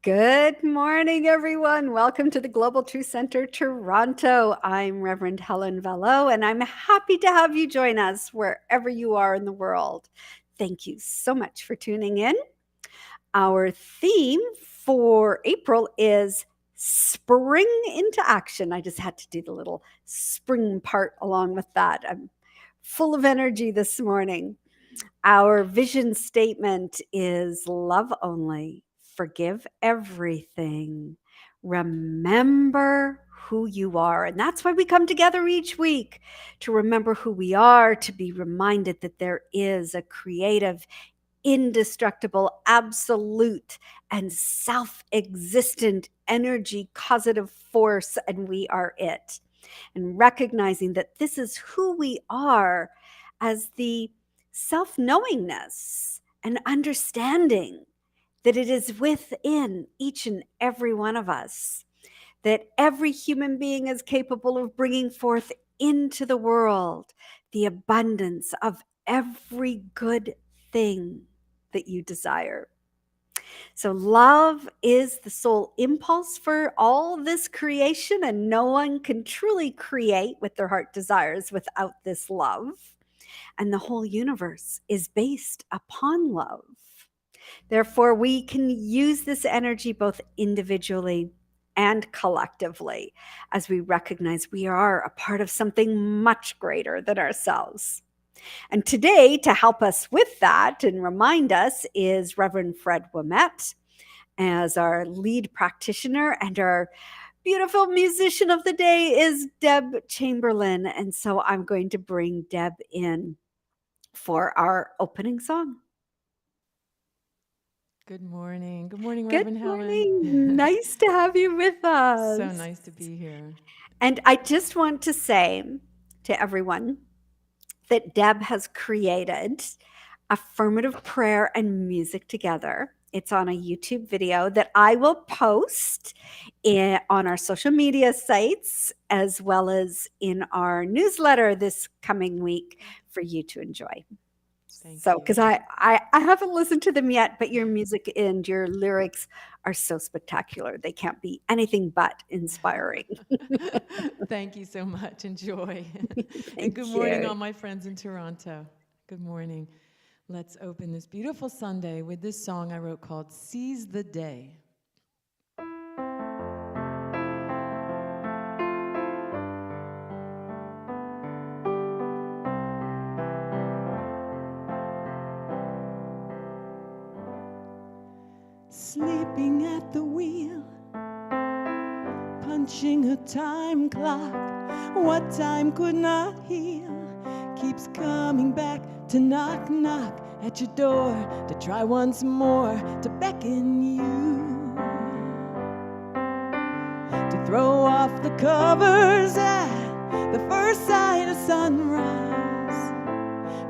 Good morning, everyone. Welcome to the Global Truth Center, Toronto. I'm Reverend Helen Velo, and I'm happy to have you join us wherever you are in the world. Thank you so much for tuning in. Our theme for April is Spring into Action. I just had to do the little spring part along with that. I'm full of energy this morning. Our vision statement is love only, forgive everything, remember who you are. And that's why we come together each week, to remember who we are, to be reminded that there is a creative, indestructible, absolute, and self existent energy, causative force, and we are it. And recognizing that this is who we are as the self knowingness and understanding that it is within each and every one of us, that every human being is capable of bringing forth into the world the abundance of every good thing that you desire. So love is the sole impulse for all this creation, and no one can truly create what their heart desires without this love. And the whole universe is based upon love. Therefore, we can use this energy both individually and collectively as we recognize we are a part of something much greater than ourselves. And today, to help us with that and remind us, is Reverend Fred Ouimet as our lead practitioner, and our beautiful musician of the day is Deb Chamberlain. And so I'm going to bring Deb in for our opening song. Good morning. Good morning, Good Reverend morning. Helen. Nice to have you with us. So nice to be here. And I just want to say to everyone that Deb has created affirmative prayer and music together. It's on a YouTube video that I will post on our social media sites, as well as in our newsletter this coming week for you to enjoy. Thank So, you. because I haven't listened to them yet, but your music and your lyrics are so spectacular. They can't be anything but inspiring. Thank you so much. Enjoy. Thank And good morning, you. all my friends in Toronto. Good morning. Let's open this beautiful Sunday with this song I wrote called Seize the Day. Sleeping at the wheel, punching a time clock. What time could not heal keeps coming back to knock, knock at your door, to try once more, to beckon you, to throw off the covers at the first sight of sunrise.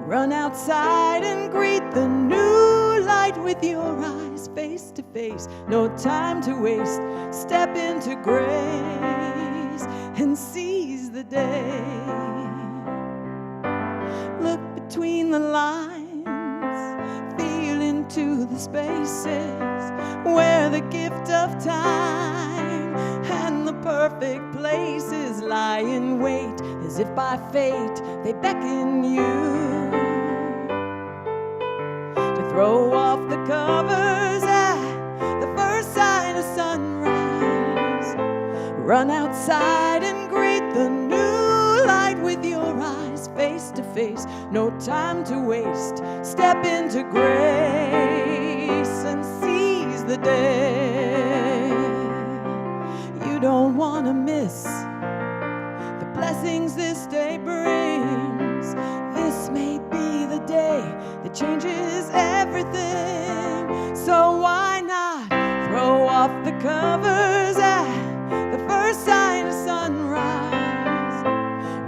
Run outside and greet the new light with your eyes face to face. No time to waste. Step into grace and seize the day. Look between the lines, feel into the spaces where the gift of time and the perfect places lie in wait, as if by fate they beckon you to throw off the covers at the first sign of sunrise. Run outside and greet the new light with your eyes face to face. No time to waste. Step into grace and seize the day. You don't want to miss the blessings this day brings. This may be the day that changes everything. So why not throw off the covers at the first sign of sunrise?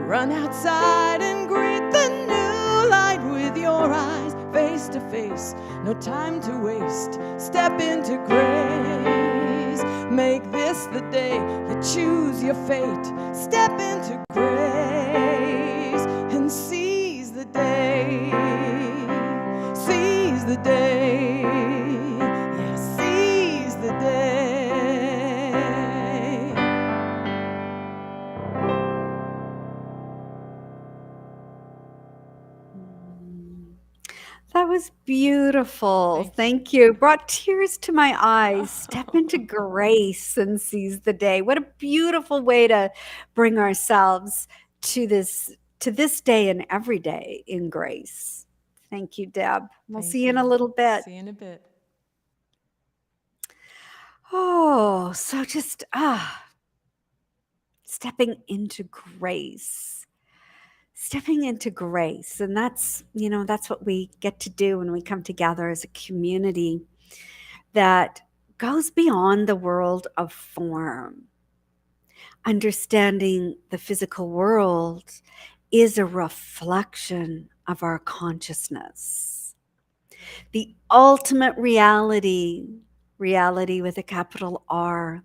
Run outside and greet the new light with your eyes face to face. No time to waste. Step into grace. Make this the day you choose your fate. Step into grace and seize the day. Seize the day. Yeah, seize the day. was beautiful. Thank you. Thank you. Brought tears to my eyes. Step into grace and seize the day. What a beautiful way to bring ourselves to this day and every day in grace. Thank you, Deb. We'll Thank see you in a you. little bit. See you in a bit. Oh, so just stepping into grace. Stepping into grace. And that's what we get to do when we come together as a community that goes beyond the world of form. Understanding the physical world is a reflection of our consciousness. The ultimate reality with a capital R,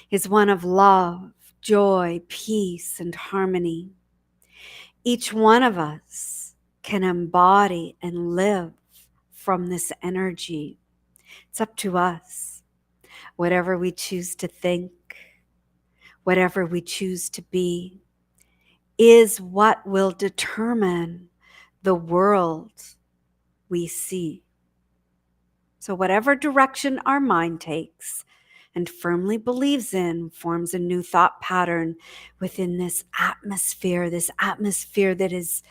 is one of love, joy, peace, and harmony. Each one of us can embody and live from this energy. It's up to us. Whatever we choose to think, whatever we choose to be, is what will determine the world we see. So whatever direction our mind takes and firmly believes in forms a new thought pattern within this atmosphere that is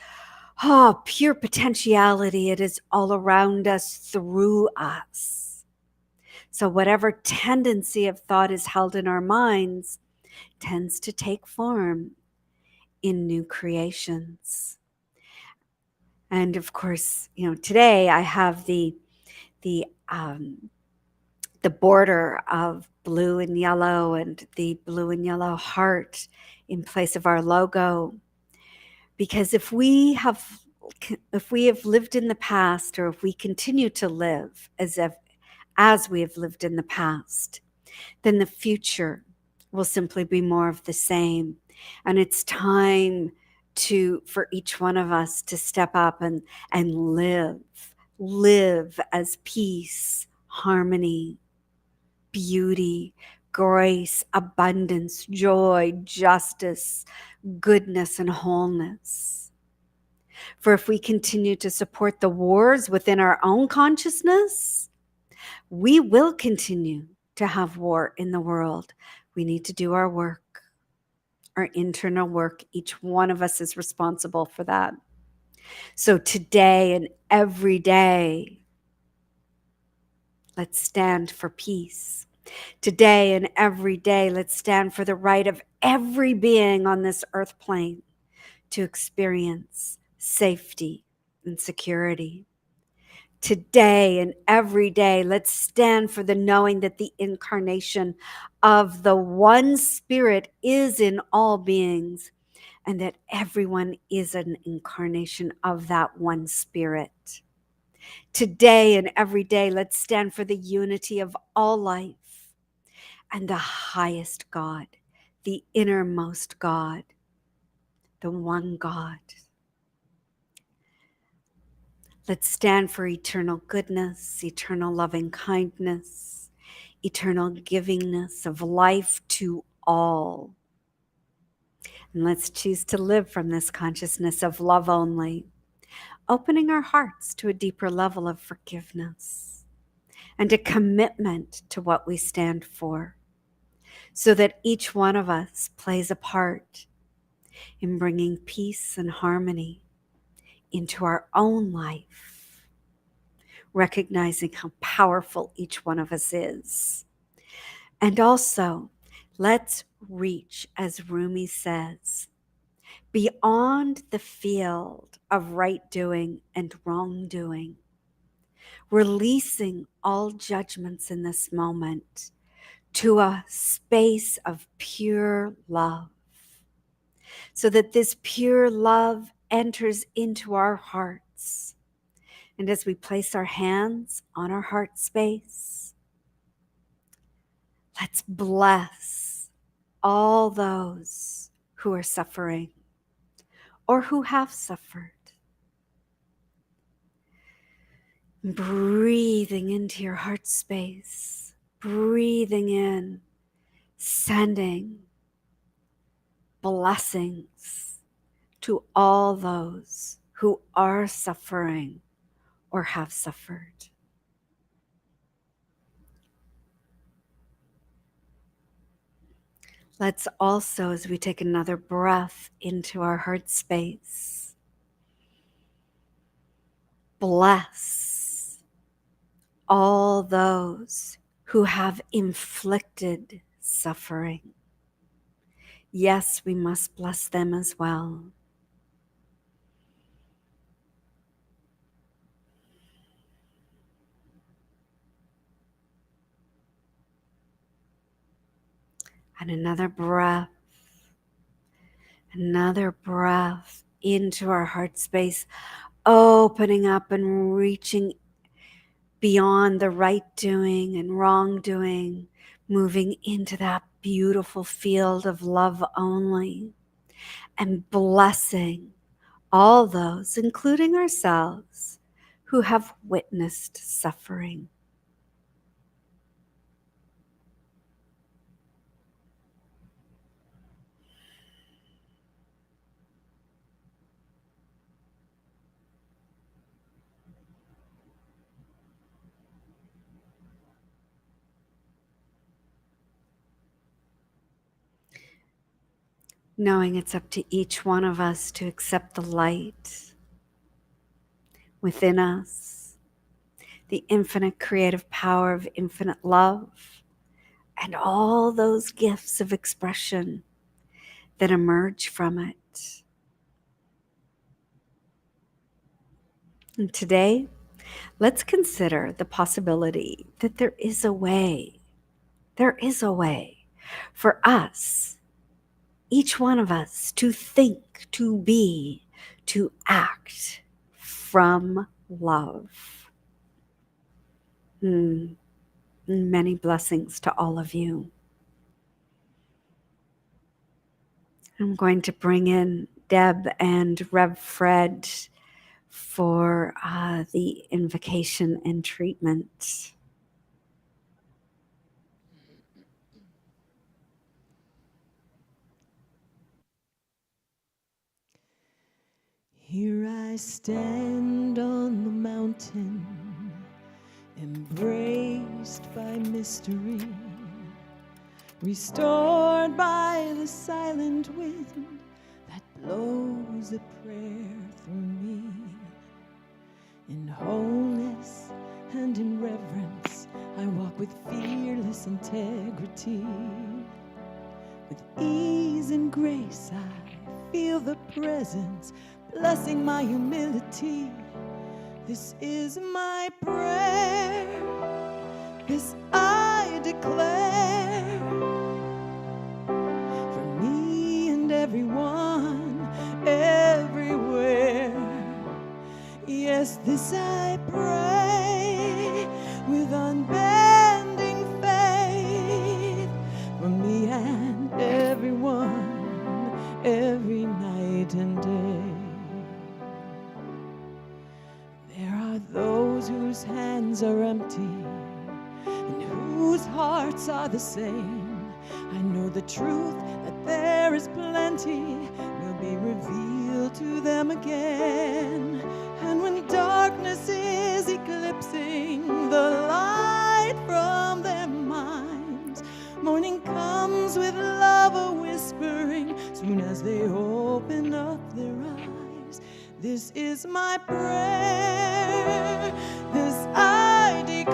pure potentiality. It is all around us, through us. So whatever tendency of thought is held in our minds tends to take form in new creations. And of course, today I have the border of blue and yellow and the blue and yellow heart in place of our logo. Because if we have lived in the past, or if we continue to live as we have lived in the past, then the future will simply be more of the same. And it's time for each one of us to step up and live as peace, harmony, beauty, grace, abundance, joy, justice, goodness, and wholeness. For if we continue to support the wars within our own consciousness, we will continue to have war in the world. We need to do our work, our internal work. Each one of us is responsible for that. So today and every day, let's stand for peace. Today and every day, let's stand for the right of every being on this earth plane to experience safety and security. Today and every day, let's stand for the knowing that the incarnation of the one spirit is in all beings, and that everyone is an incarnation of that one spirit. Today and every day, let's stand for the unity of all life and the highest God, the innermost God, the one God. Let's stand for eternal goodness, eternal loving kindness, eternal givingness of life to all. And let's choose to live from this consciousness of love only, opening our hearts to a deeper level of forgiveness and a commitment to what we stand for, so that each one of us plays a part in bringing peace and harmony into our own life, recognizing how powerful each one of us is. And also, let's reach, as Rumi says, beyond the field of right doing and wrongdoing, releasing all judgments in this moment to a space of pure love, so that this pure love enters into our hearts. And as we place our hands on our heart space, let's bless all those who are suffering or who have suffered. Breathing into your heart space, breathing in, sending blessings to all those who are suffering or have suffered. Let's also, as we take another breath into our heart space, bless all those who have inflicted suffering. Yes, we must bless them as well. And another breath into our heart space, opening up and reaching beyond the right doing and wrongdoing, moving into that beautiful field of love only, and blessing all those, including ourselves, who have witnessed suffering. Knowing it's up to each one of us to accept the light within us, the infinite creative power of infinite love, and all those gifts of expression that emerge from it. And today, let's consider the possibility that there is a way for us, each one of us, to think, to be, to act from love. Many blessings to all of you. I'm going to bring in Deb and Rev Fred for the invocation and treatment. Here I stand on the mountain, embraced by mystery, restored by the silent wind that blows a prayer through me. In wholeness and in reverence, I walk with fearless integrity. With ease and grace, I feel the presence blessing my humility. This is my prayer, this I declare, for me and everyone, everywhere. Yes, this I pray with unbending faith, for me and everyone, every night and day. There are those whose hands are empty and whose hearts are the same. I know the truth that there is plenty will be revealed to them again. And when darkness is eclipsing the light from their minds, morning comes with love a whispering soon as they open up their eyes. This is my prayer, this I declare,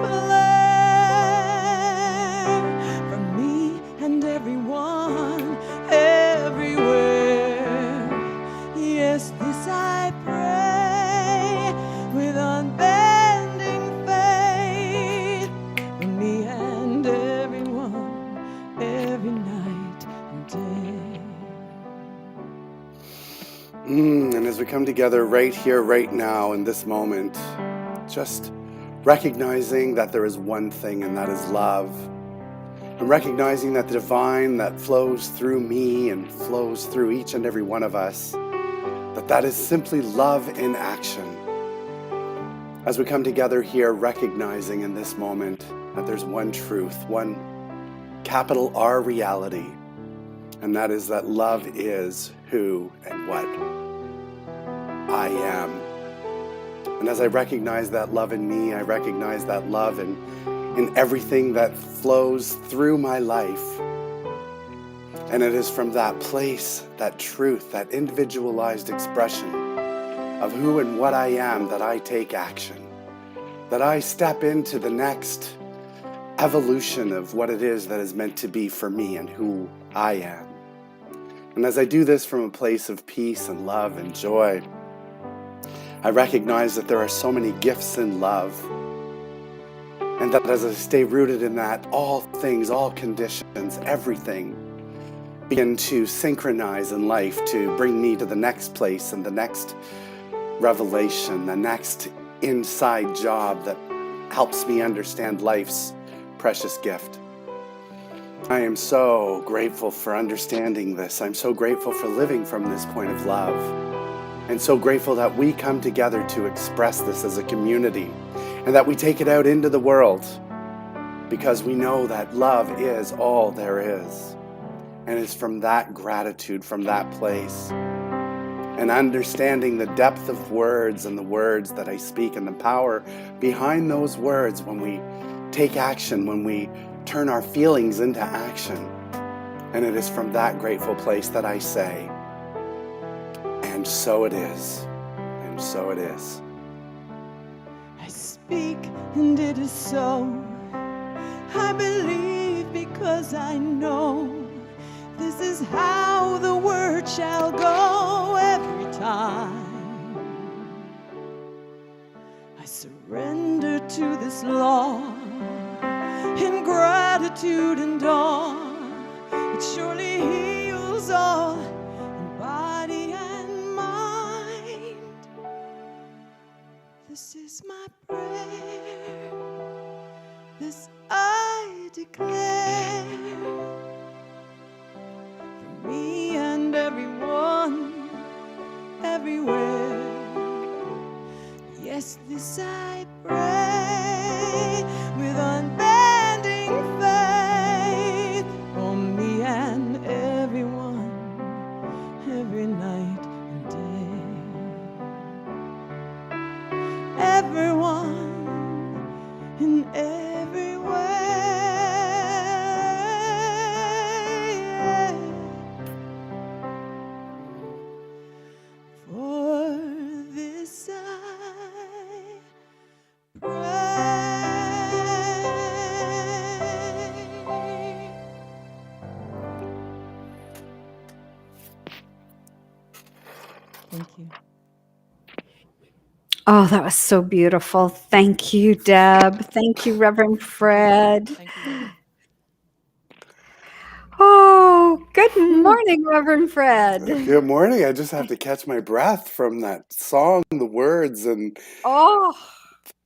for me and everyone, everywhere. Yes, this I pray with unbending faith, for me and everyone, every night and day. And as we come together right here, right now, in this moment, just recognizing that there is one thing, and that is love. And recognizing that the divine that flows through me and flows through each and every one of us, that is simply love in action. As we come together here, recognizing in this moment that there's one truth, one capital R reality, and that is that love is who and what I am. And as I recognize that love in me, I recognize that love in everything that flows through my life. And it is from that place, that truth, that individualized expression of who and what I am that I take action, that I step into the next evolution of what it is that is meant to be for me and who I am. And as I do this from a place of peace and love and joy, I recognize that there are so many gifts in love, and that as I stay rooted in that, all things, all conditions, everything begin to synchronize in life to bring me to the next place and the next revelation, the next inside job that helps me understand life's precious gift. I am so grateful for understanding this. I'm so grateful for living from this point of love, and so grateful that we come together to express this as a community and that we take it out into the world, because we know that love is all there is. And it's from that gratitude, from that place, and understanding the depth of words and the words that I speak and the power behind those words when we take action, when we turn our feelings into action. And it is from that grateful place that I say, and so it is, and so it is. I speak and it is so. I believe because I know this is how the word shall go every time. I surrender to this law in gratitude and awe. It surely heals all in body and mind. This is my prayer, this I declare, for me and everyone, everywhere. Yes, this I pray with unbending faith, for me and everyone, every night and day. Everyone in every way. For this I pray. Thank you. Oh, that was so beautiful. Thank you, Deb. Thank you, Reverend Fred. Thank you. Oh, good morning, Reverend Fred. Good morning. I just have to catch my breath from that song, the words, and Oh,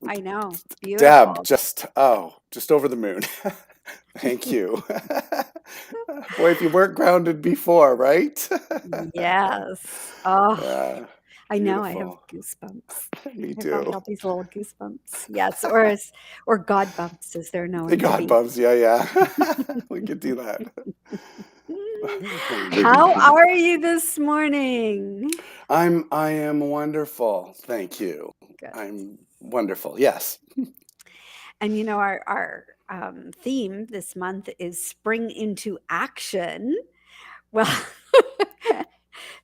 I know. Beautiful. Deb, just over the moon. Thank you. Boy, if you weren't grounded before, right? Yes. Oh, Yeah, I know. I have beautiful. goosebumps. Me I've got too. all these little goosebumps. Yes, or God bumps, as they're known The to God be. bumps, yeah. We could do that. How are you this morning? I am wonderful. Thank you. Good. I'm wonderful. Yes. And you know, our theme this month is Spring into Action. Well,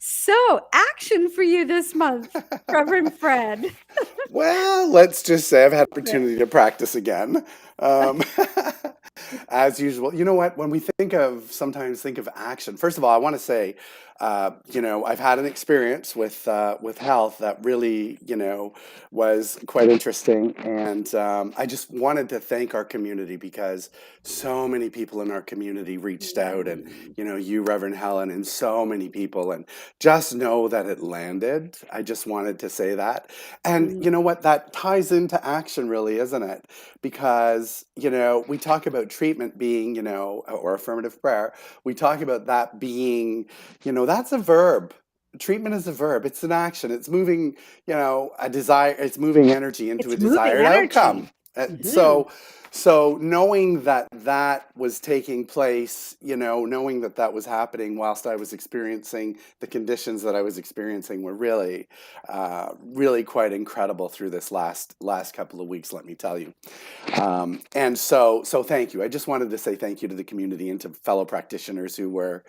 so action for you this month, Reverend Fred. Well, let's just say I've had opportunity to practice again. Um, as usual. You know what? When we sometimes think of action, first of all, I want to say, I've had an experience with health that really, was quite interesting. And I just wanted to thank our community, because so many people in our community reached out, and, you, Reverend Helen, and so many people, and just know that it landed. I just wanted to say that. And you know what? That ties into action, really, isn't it? Because, we talk about treatment being, or affirmative prayer. We talk about that being, that's a verb. Treatment is a verb. It's an action. It's moving, a desire. It's moving energy into It's a moving desired energy. outcome. So So knowing that that was taking place, knowing that that was happening whilst I was experiencing the conditions that I was experiencing were really, really quite incredible through this last couple of weeks. Let me tell you. And so thank you. I just wanted to say thank you to the community and to fellow practitioners who were,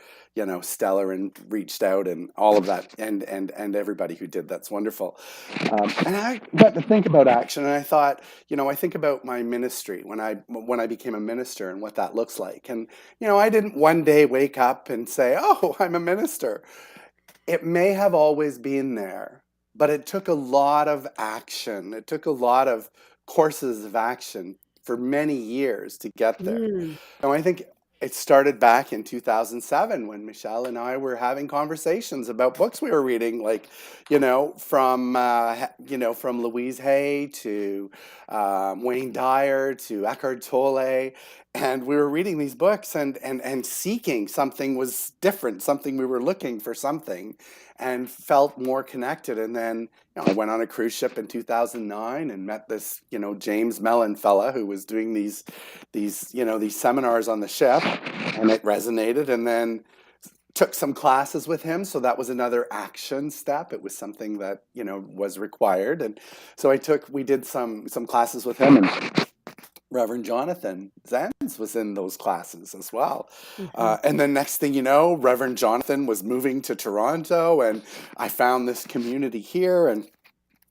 stellar and reached out and all of that, and everybody who did. That's wonderful. And I got to think about action, and I thought, I think about my ministry when I became a minister and what that looks like. And I didn't one day wake up and say, "Oh, I'm a minister." It may have always been there, but it took a lot of action. It took a lot of courses of action for many years to get there. Mm. I think it started back in 2007 when Michelle and I were having conversations about books we were reading, like, from Louise Hay to Wayne Dyer to Eckhart Tolle. And we were reading these books and seeking something was different, something we were looking for something and felt more connected. And then I went on a cruise ship in 2009 and met this, James Mellon fella who was doing these seminars on the ship, and it resonated. And then took some classes with him, so that was another action step. It was something that was required, and so we did some classes with him, and Reverend Jonathan Zenz was in those classes as well. And then next thing you know, Reverend Jonathan was moving to Toronto, and I found this community here. And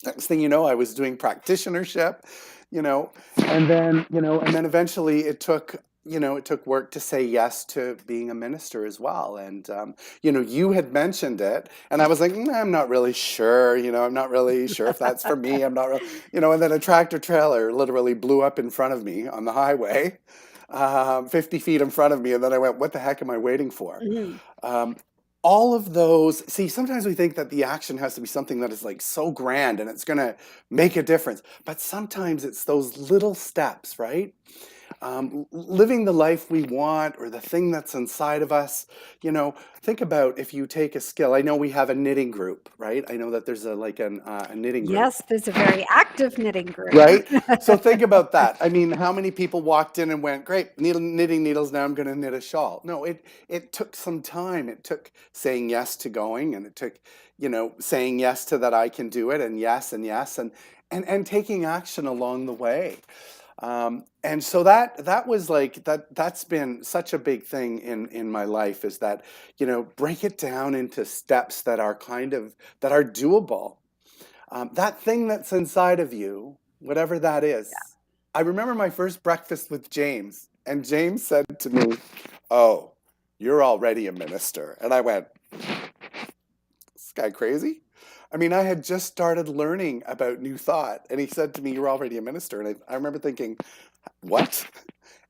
next thing you know, I was doing practitionership, and then eventually it took work to say yes to being a minister as well. And, you had mentioned it, and I was like, I'm not really sure, I'm not really sure if that's for me. I'm not really, and then a tractor trailer literally blew up in front of me on the highway, 50 feet in front of me. And then I went, what the heck am I waiting for? All of those, see, sometimes we think that the action has to be something that is like so grand and it's going to make a difference. But sometimes it's those little steps, right? Living the life we want, or the thing that's inside of us. Think about if you take a skill. I know we have a knitting group, right? I know that there's a knitting group. Yes, there's a very active knitting group. Right? So think about that. I mean, how many people walked in and went, great, knitting needles, now I'm going to knit a shawl. No, it took some time. It took saying yes to going, and it took, saying yes to that I can do it, and yes, and taking action along the way. And so that was like that's been such a big thing in my life, is that, break it down into steps that are doable. That thing that's inside of you, whatever that is. I remember my first breakfast with James, and James said to me, "Oh, you're already a minister." And I went, "This guy crazy?" I mean, I had just started learning about New Thought, and he said to me, "You're already a minister." And I remember thinking, what?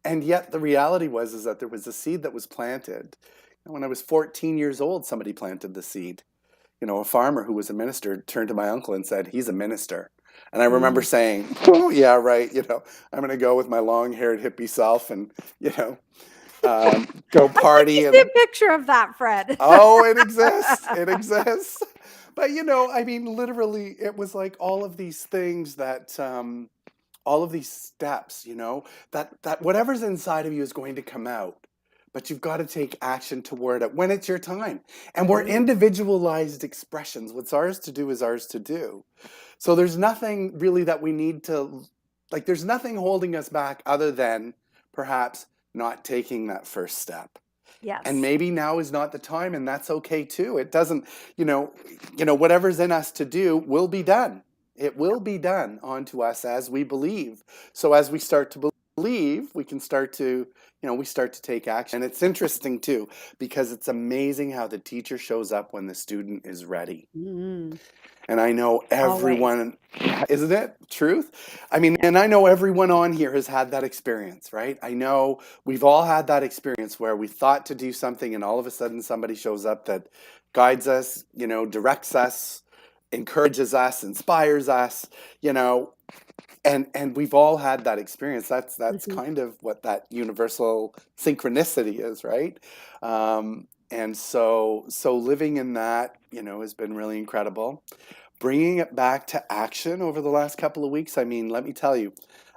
And yet the reality is that there was a seed that was planted. And when I was 14 years old, somebody planted the seed. A farmer who was a minister turned to my uncle and said, "He's a minister." And I remember saying, "Oh, yeah, right. I'm going to go with my long-haired hippie self and, go party." I see a picture of that, Fred. Oh, it exists. It exists. But, I mean, literally, it was like all of these things that, all of these steps, that whatever's inside of you is going to come out. But you've got to take action toward it when it's your time. And we're individualized expressions. What's ours to do is ours to do. So there's nothing really that we need to, there's nothing holding us back other than perhaps not taking that first step. Yes. And maybe now is not the time, and that's okay too. It doesn't, whatever's in us to do will be done. It will be done onto us as we believe. So as we start to believe, we can start to, we start to take action. And it's interesting too, because it's amazing how the teacher shows up when the student is ready. Mm-hmm. And I know everyone, isn't it? Truth? I mean, and I know everyone on here has had that experience, right? I know we've all had that experience where we thought to do something and all of a sudden somebody shows up that guides us, directs us, encourages us, inspires us, and we've all had that experience. That's kind of what that universal synchronicity is, right? And so living in that, has been really incredible. Bringing it back to action over the last couple of weeks. I mean, let me tell you,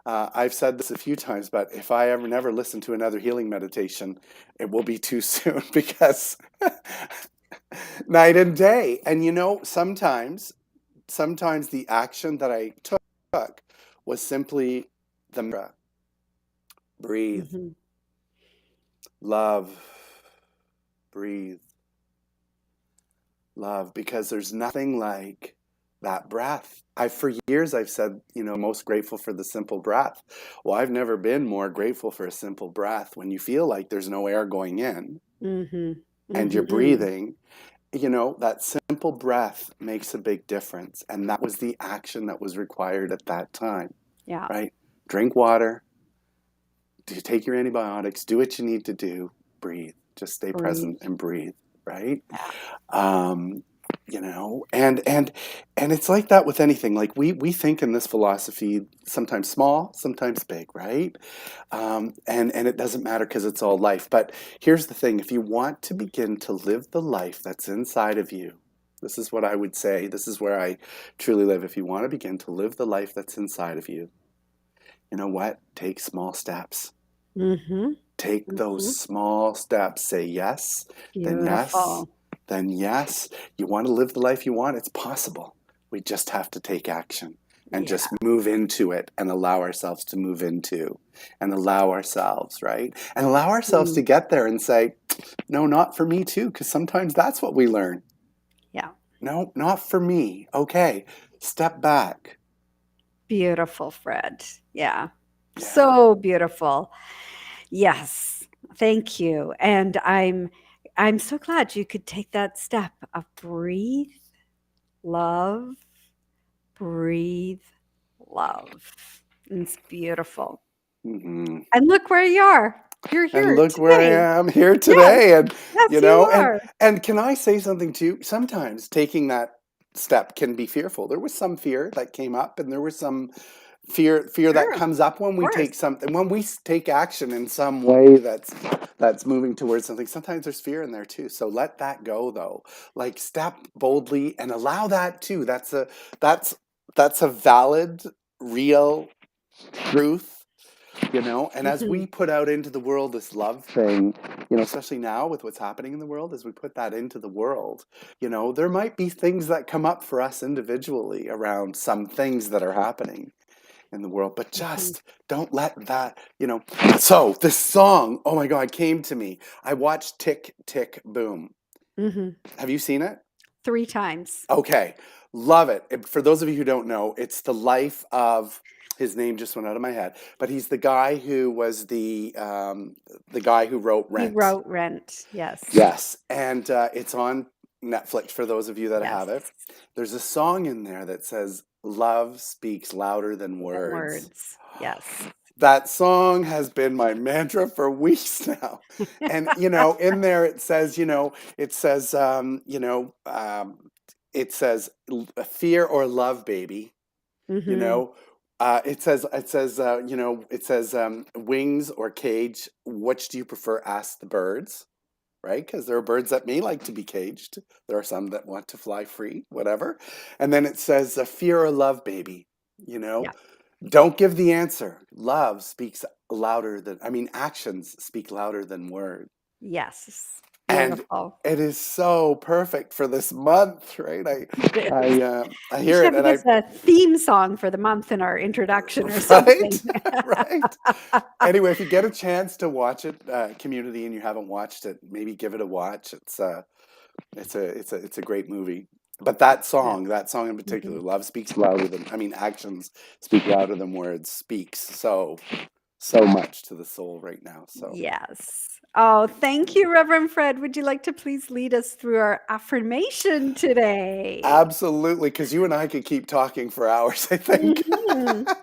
I've said this a few times, but if I ever never listen to another healing meditation, it will be too soon because night and day. And sometimes the action that I took was simply the mantra: breathe, Hmm. love, breathe, love, because there's nothing like that breath. For years I've said, most grateful for the simple breath. Well, I've never been more grateful for a simple breath. When you feel like there's no air going in Hmm. and you're Hmm. breathing, that simple breath makes a big difference. And that was the action that was required at that time, Yeah. right? Drink water, take your antibiotics, do what you need to do, breathe. Just stay Breathe. present and breathe, right? Yeah. um, and it's like that with anything. Like we think in this philosophy, sometimes small, sometimes big, right? And it doesn't matter because it's all life. But here's the thing: if you want to begin to live the life that's inside of you, this is what I would say. This is where I truly live. If you want to begin to live the life that's inside of you, you know what? Take small steps. Hmm. Take those Hmm. small steps. Say yes, then yes, Beautiful. then yes. You want to live the life you want? It's possible. We just have to take action and Yeah. just move into it and allow ourselves to move into and allow ourselves, right? And allow ourselves to Mm. get there and say, no, not for me too, because sometimes that's what we learn. Yeah. No, not for me. Okay, step back. Beautiful, Fred. Yeah. Yeah. So beautiful. Yes. Thank you. And I'm so glad you could take that step of breathe, love, breathe, love. It's beautiful. Hmm. And look where you are. You're And here look where today. I am here Yes. today. And Yes, you you know, are. and can I say something too? Sometimes taking that step can be fearful. There was some fear that came up, and there was some fear that Sure. Of comes up when we course. take something, when we take action in some way that's moving towards something. Sometimes there's fear in there too. So let that go, though. Like, step boldly and allow that too. That's that's a valid, real truth. And as Mhm. we put out into the world this love thing, especially now with what's happening in the world, as we put that into the world, there might be things that come up for us individually around some things that are happening in the world, but Mhm. just don't let that. So this song, oh my God, came to me. I watched Tick Tick Boom. Mhm. Have you seen it? 3 times. Okay, love it. For those of you who don't know, it's the life of, his name just went out of my head, but he's the guy who was the guy who wrote He Rent. wrote Rent. Yes. Yes, and it's on Netflix for those of you that Yes. have it. There's a song in there that says, "Love speaks louder than And words." words. Yes. That song has been my mantra for weeks now. And in there it says, it says fear or love, baby. You Mhm. know, it says wings or cage. Which do you prefer? Ask the birds, right? Because there are birds that may like to be caged. There are some that want to fly free, whatever. And then it says fear or love, baby. You know, Yeah. don't give the answer. Love speaks louder than, actions speak louder than words. Yes. And Beautiful. it is so perfect for this month, right? It is. I We hear should it have and it as a theme song for the month in our introduction or something. right, right. Anyway, if you get a chance to watch it, Community, and you haven't watched it, maybe give it a watch. It's a great movie. But Yeah. that song in particular, Mhm. love speaks louder than, actions speak louder than words, speaks so much to the soul right now. So Yes. Oh, thank you, Reverend Fred. Would you like to please lead us through our affirmation today? absolutely, because you and I could keep talking for hours, I think. Mhm.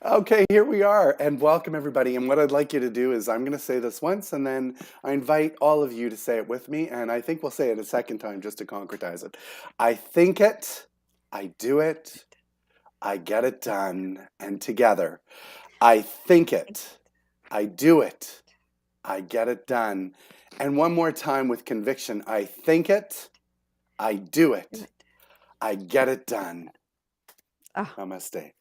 Okay, here we are, and welcome everybody. And what I'd like you to do is I'm going to say this once, and then I invite all of you to say it with me, and I think we'll say it a second time just to concretize it. I think it, I do it, I get it done, and together, I think it, I do it, I get it done. And one more time with conviction: I think it, I do Do it, it. I get it done. Oh, Namaste.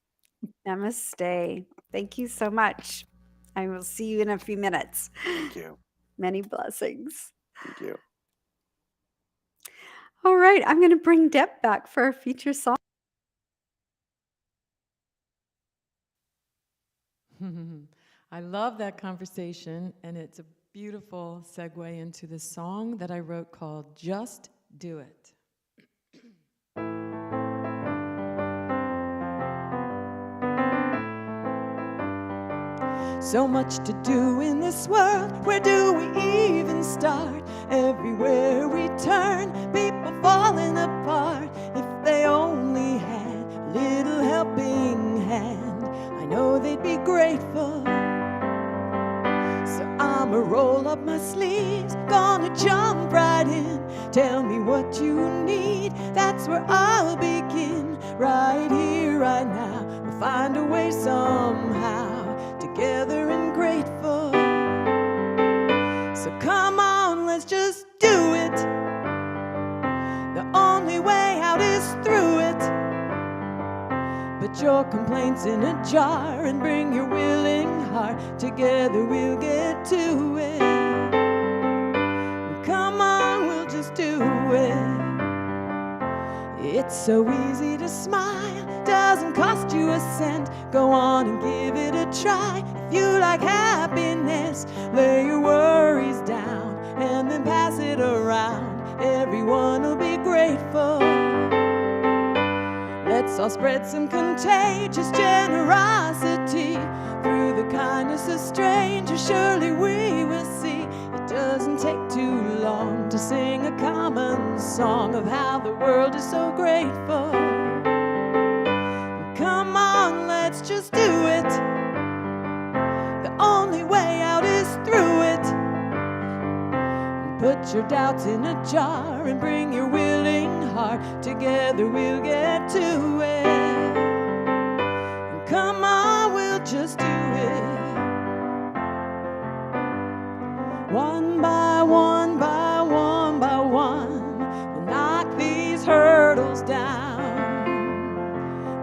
Namaste. Thank you so much. I will see you in a few minutes. Thank you. Many blessings. Thank you. All right, I'm going to bring Deb back for our feature song. I love that conversation, and it's a beautiful segue into the song that I wrote called Just Do It. So much to do in this world, where do we even start? Everywhere we turn, people falling apart. If they only had a little helping hand, I know they'd be grateful. So I'ma roll up my sleeves, gonna jump right in. Tell me what you need, that's where I'll begin. Right here, right now, we'll find a way somehow, together and grateful. So come on, let's just do it. The only way out is through it. Put your complaints in a jar and bring your willing heart. Together we'll get to it. Come on, we'll just do it. It's so easy to smile, doesn't cost you a cent. Go on and give it a try. If you like happiness, lay your worries down and then pass it around. Everyone will be grateful. Let's all spread some contagious generosity through the kindness of strangers. Surely we will see. It doesn't take too long to sing a common song of how the world is so grateful. Come on, let's just do it. The only way out is through it. Put your doubts in a jar and bring your willing heart. Together we'll get to it. Come on, we'll just do it. One by one, by one by one, we'll knock these hurdles down.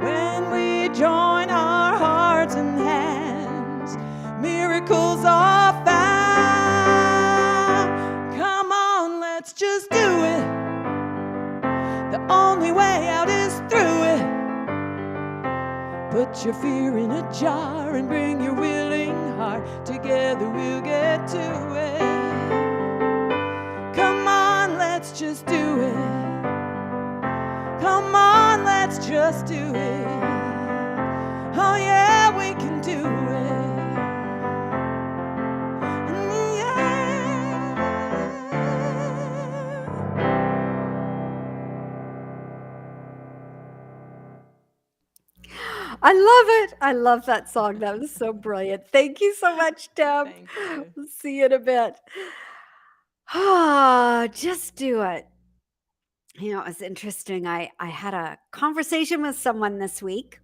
When we join our hearts and hands, miracles are found. Come on, let's just do it. The only way out is through it. Put your fear in a jar and bring your willing heart. Together we'll get to it. Come on, let's just do it. Come on, let's just do it. Oh yeah, we can do it. I love it. I love that song. That was so brilliant. Thank you so much, Deb. Thank you. We'll see you in a bit. Ah, just do it. You know, it was interesting. I had a conversation with someone this week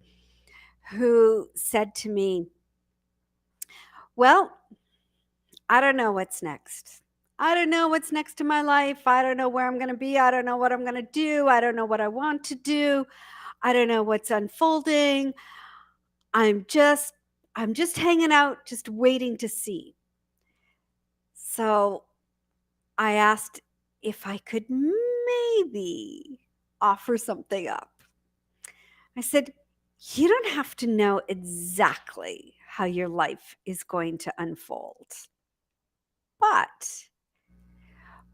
who said to me, well, I don't know what's next. I don't know what's next in my life. I don't know where I'm going to be. I don't know what I'm going to do. I don't know what I want to do. I don't know what's unfolding. I'm just hanging out, just waiting to see. So I asked if I could maybe offer something up. I said, you don't have to know exactly how your life is going to unfold. But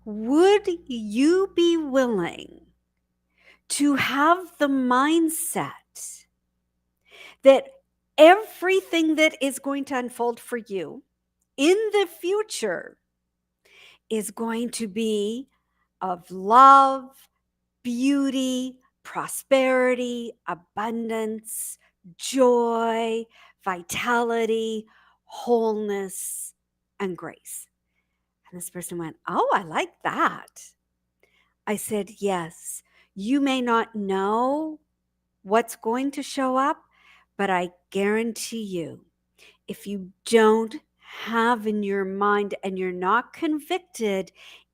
would you be willing to have the mindset that everything that is going to unfold for you in the future is going to be of love, beauty, prosperity, abundance, joy, vitality, wholeness, and grace? And this person went, oh, I like that. I said, yes, you may not know what's going to show up, but I guarantee you, if you don't have in your mind and you're not convicted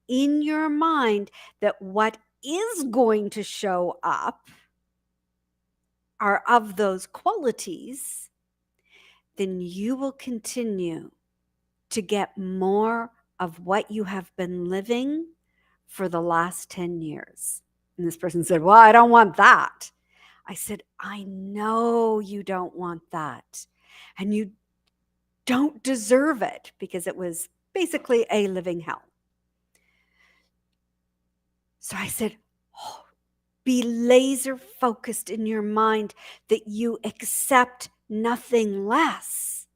in your mind that what is going to show up are of those qualities, then you will continue to get more of what you have been living for the last 10 years. And this person said, well, I don't want that. I said, I know you don't want that. And you don't deserve it, because it was basically a living hell. So I said, oh, be laser focused in your mind that you accept nothing less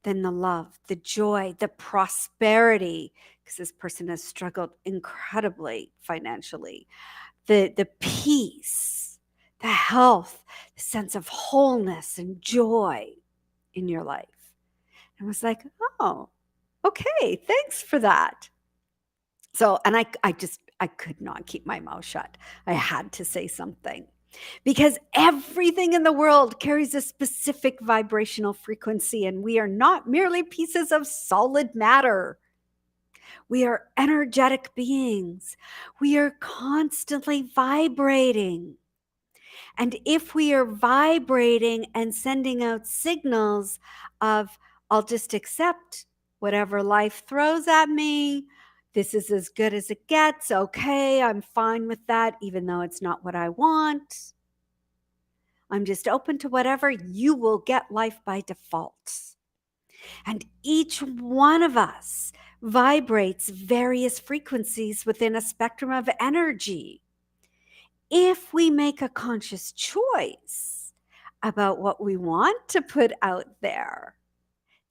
than the love, the joy, the prosperity, because this person has struggled incredibly financially, the peace, the health, the sense of wholeness and joy in your life. And I was like, oh, okay, thanks for that. So, and I could not keep my mouth shut. I had to say something, because everything in the world carries a specific vibrational frequency, and we are not merely pieces of solid matter. We are energetic beings. We are constantly vibrating. And if we are vibrating and sending out signals of, I'll just accept whatever life throws at me, this is as good as it gets, okay, I'm fine with that, even though it's not what I want, I'm just open to whatever, you will get life by default. And each one of us vibrates various frequencies within a spectrum of energy. If we make a conscious choice about what we want to put out there,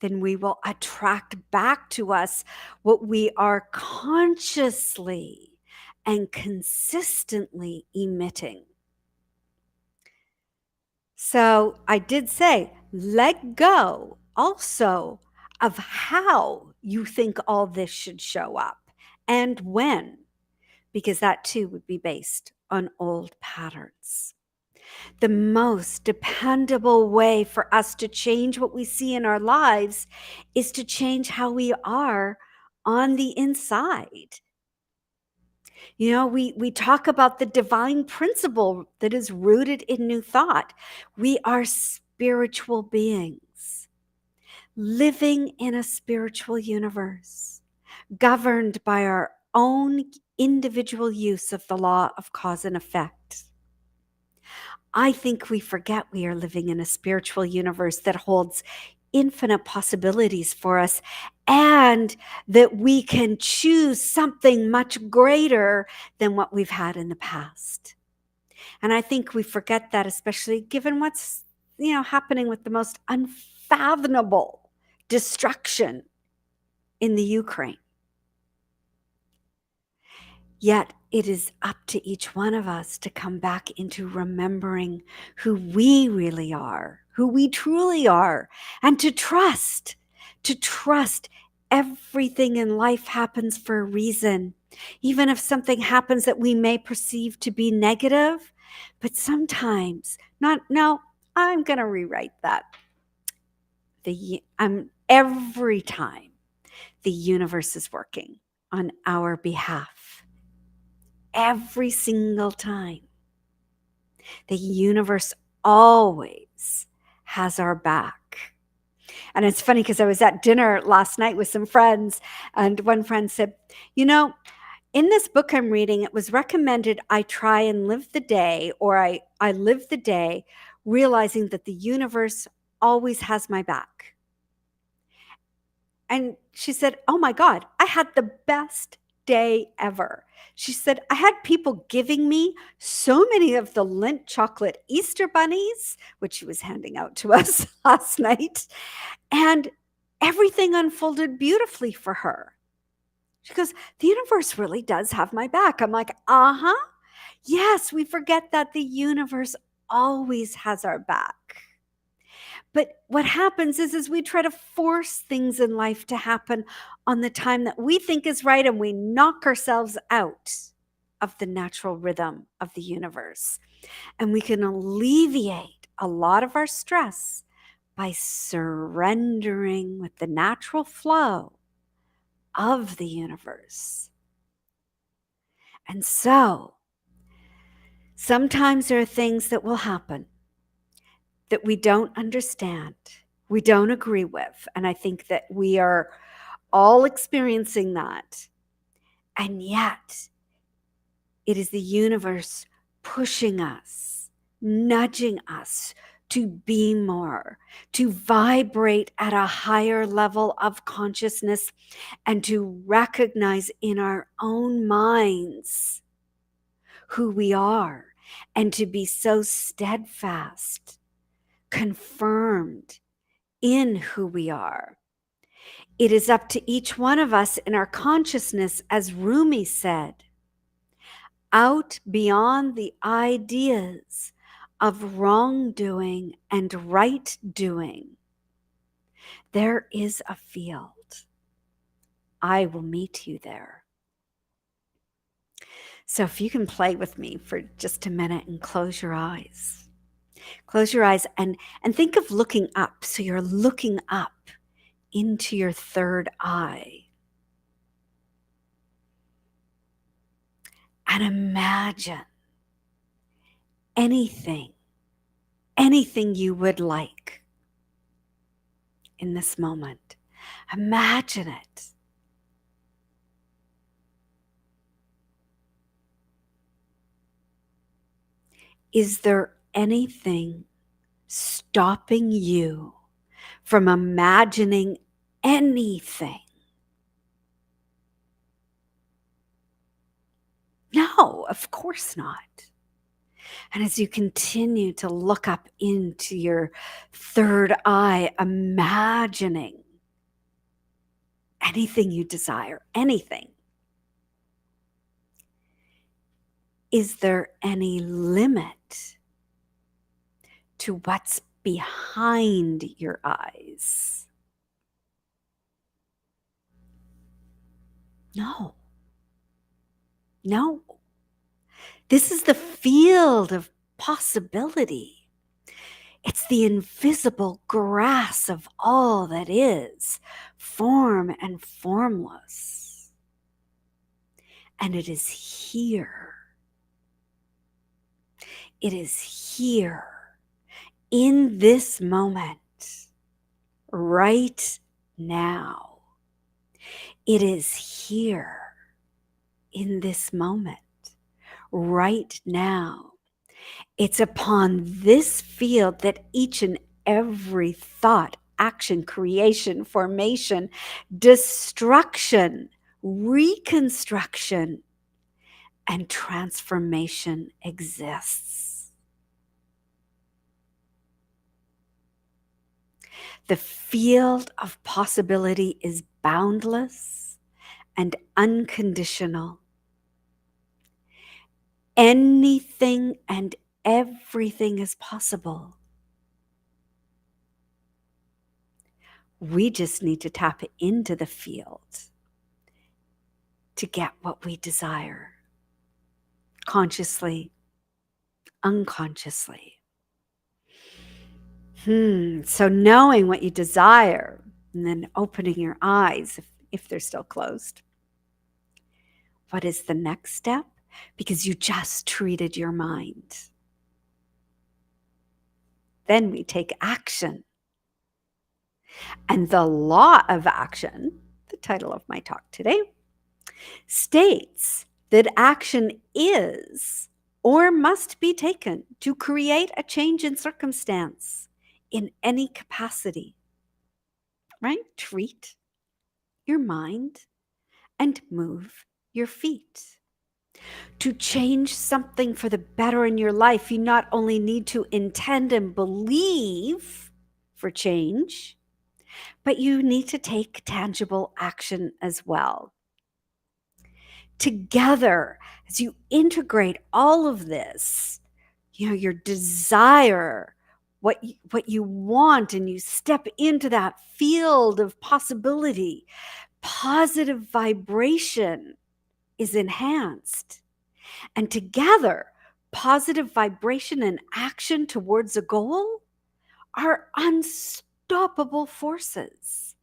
then we will attract back to us what we are consciously and consistently emitting. So I did say, let go also of how you think all this should show up and when, because that too would be based on old patterns. The most dependable way for us to change what we see in our lives is to change how we are on the inside. You know, we talk about the divine principle that is rooted in New Thought. We are spiritual beings living in a spiritual universe, governed by our own individual use of the law of cause and effect. I think we forget we are living in a spiritual universe that holds infinite possibilities for us, and that we can choose something much greater than what we've had in the past. And I think we forget that, especially given what's, happening with the most unfathomable destruction in the Ukraine. Yet it is up to each one of us to come back into remembering who we really are, who we truly are, and to trust everything in life happens for a reason. Even if something happens that we may perceive to be negative, but sometimes I'm going to rewrite that. Every time the universe is working on our behalf. Every single time. The universe always has our back. And it's funny because I was at dinner last night with some friends, and one friend said, in this book I'm reading, it was recommended I try and live the day, or I live the day realizing that the universe always has my back. And she said, oh my God, I had the best day ever. She said, I had people giving me so many of the Lindt chocolate Easter bunnies, which she was handing out to us last night, and everything unfolded beautifully for her. She goes, the universe really does have my back. I'm like, yes, we forget that the universe always has our back. But what happens is we try to force things in life to happen on the time that we think is right, and we knock ourselves out of the natural rhythm of the universe. And we can alleviate a lot of our stress by surrendering with the natural flow of the universe. And so Sometimes there are things that will happen that we don't understand, we don't agree with. And I think that we are all experiencing that. And yet, it is the universe pushing us, nudging us to be more, to vibrate at a higher level of consciousness, and to recognize in our own minds who we are, and to be so steadfast, confirmed in who we are. It is up to each one of us in our consciousness, as Rumi said, out beyond the ideas of wrongdoing and right doing. There is a field. I will meet you there. So if you can play with me for just a minute and close your eyes. Close your eyes and think of looking up. So you're looking up into your third eye. And imagine anything you would like in this moment. Imagine it. Is there anything stopping you from imagining anything? No, of course not. And as you continue to look up into your third eye, imagining anything you desire, anything, is there any limit to what's behind your eyes? No. No. This is the field of possibility. It's the invisible grass of all that is, form and formless. And it is here. It is here, in this moment, right now. It is here, in this moment, right now. It's upon this field that each and every thought, action, creation, formation, destruction, reconstruction, and transformation exists. The field of possibility is boundless and unconditional. Anything and everything is possible. We just need to tap into the field to get what we desire, consciously, unconsciously. So knowing what you desire and then opening your eyes if they're still closed. What is the next step? Because you just treated your mind. Then we take action. And the law of action, the title of my talk today, states that action is or must be taken to create a change in circumstance in any capacity. Right? Treat your mind and move your feet. To change something for the better in your life, you not only need to intend and believe for change, but you need to take tangible action as well. Together, as you integrate all of this, your desire, what you want, and you step into that field of possibility, positive vibration is enhanced. And together, positive vibration and action towards a goal are unstoppable forces.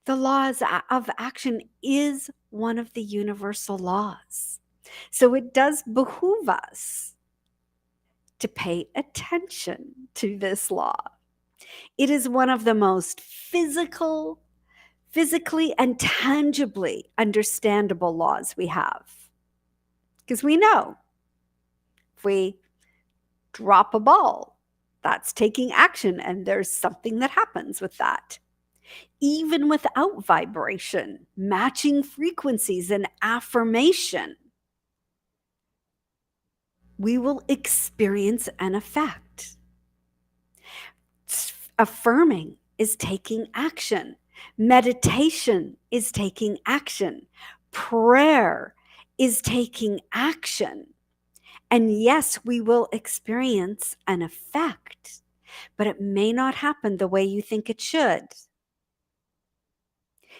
The laws of action is one of the universal laws. So it does behoove us to pay attention to this law. It is one of the most physically and tangibly understandable laws we have. Because we know if we drop a ball, that's taking action, and there's something that happens with that. Even without vibration, matching frequencies, and affirmation, we will experience an effect. Affirming is taking action. Meditation is taking action. Prayer is taking action. And yes, we will experience an effect, but it may not happen the way you think it should.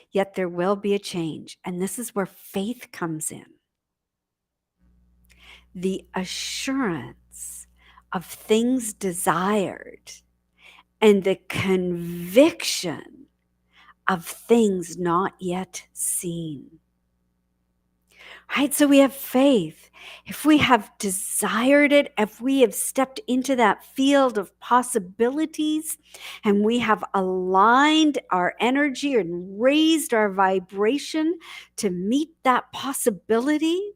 Yet there will be a change. And this is where faith comes in. The assurance of things desired and the conviction of things not yet seen. Right? So we have faith. If we have desired it, if we have stepped into that field of possibilities and we have aligned our energy and raised our vibration to meet that possibility,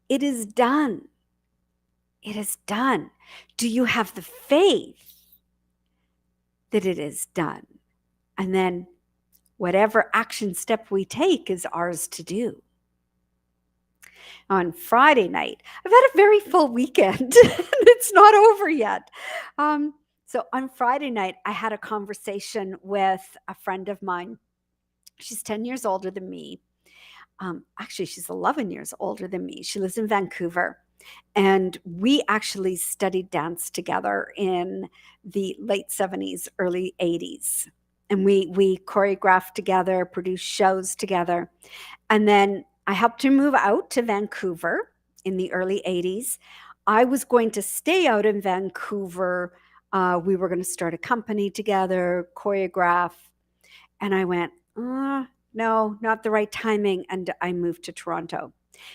it is done. It is done. Do you have the faith that it is done? And then whatever action step we take is ours to do. On Friday night, I've had a very full weekend. It's not over yet. So on Friday night, I had a conversation with a friend of mine. She's 10 years older than me. Actually, she's 11 years older than me. She lives in Vancouver. And we actually studied dance together in the late 70s, early 80s. And we choreographed together, produced shows together. And then I helped her move out to Vancouver in the early 80s. I was going to stay out in Vancouver. We were going to start a company together, choreograph. And I went, no, not the right timing. And I moved to Toronto.